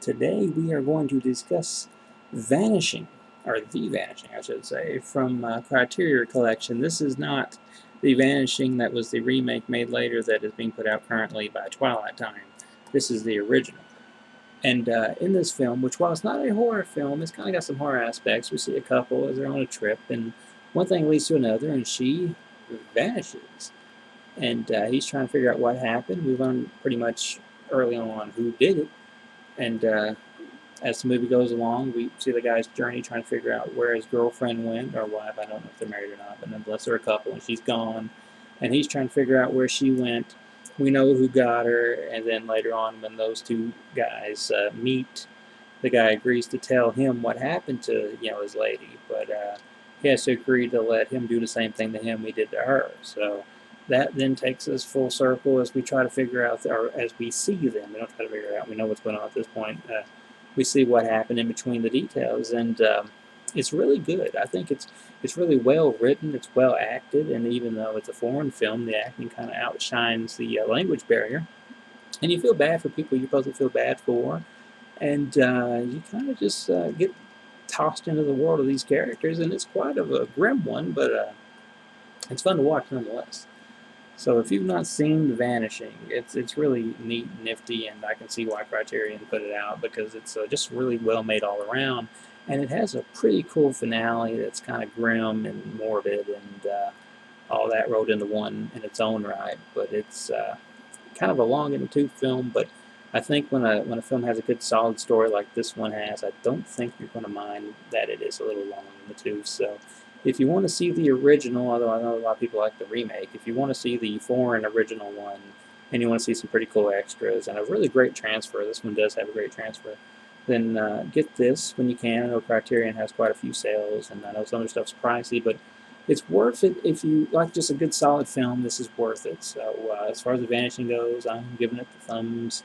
Today we are going to discuss Vanishing, or The Vanishing, I should say, from Criteria Collection. This is not The Vanishing that was the remake made later that is being put out currently by Twilight Time. This is the original. And in this film, which while it's not a horror film, it's kind of got some horror aspects. We see a couple as they're on a trip, and one thing leads to another, and she vanishes. And he's trying to figure out what happened. We learn pretty much early on who did it. And as the movie goes along, we see the guy's journey trying to figure out where his girlfriend went, or wife. I don't know if they're married or not, but nonetheless, they're a couple, and she's gone. And he's trying to figure out where she went. We know who got her, and then later on, when those two guys meet, the guy agrees to tell him what happened to his lady, but he has to agree to let him do the same thing to him he did to her. So that then takes us full circle as we try to figure out, or as we see them. We don't try to figure it out. We know what's going on at this point. We see what happened in between the details, and it's really good. I think it's really well written. It's well acted, and even though it's a foreign film, the acting kind of outshines the language barrier. And you feel bad for people you're supposed to feel bad for, and you kind of just get tossed into the world of these characters, and it's quite of a grim one, but it's fun to watch nonetheless. So if you've not seen The Vanishing, it's really neat and nifty, and I can see why Criterion put it out, because it's just really well made all around, and it has a pretty cool finale that's kind of grim and morbid, and all that rolled into one in its own right. But it's kind of a long in the tooth film, but I think when a film has a good solid story like this one has, I don't think you're going to mind that it is a little long in the tooth. So if you want to see the original, although I know a lot of people like the remake, if you want to see the foreign original one, and you want to see some pretty cool extras and a really great transfer, this one does have a great transfer, then get this when you can. I know Criterion has quite a few sales, and I know some of the stuff's pricey, but it's worth it if you like just a good solid film. This is worth it. So as far as The Vanishing goes, I'm giving it the thumbs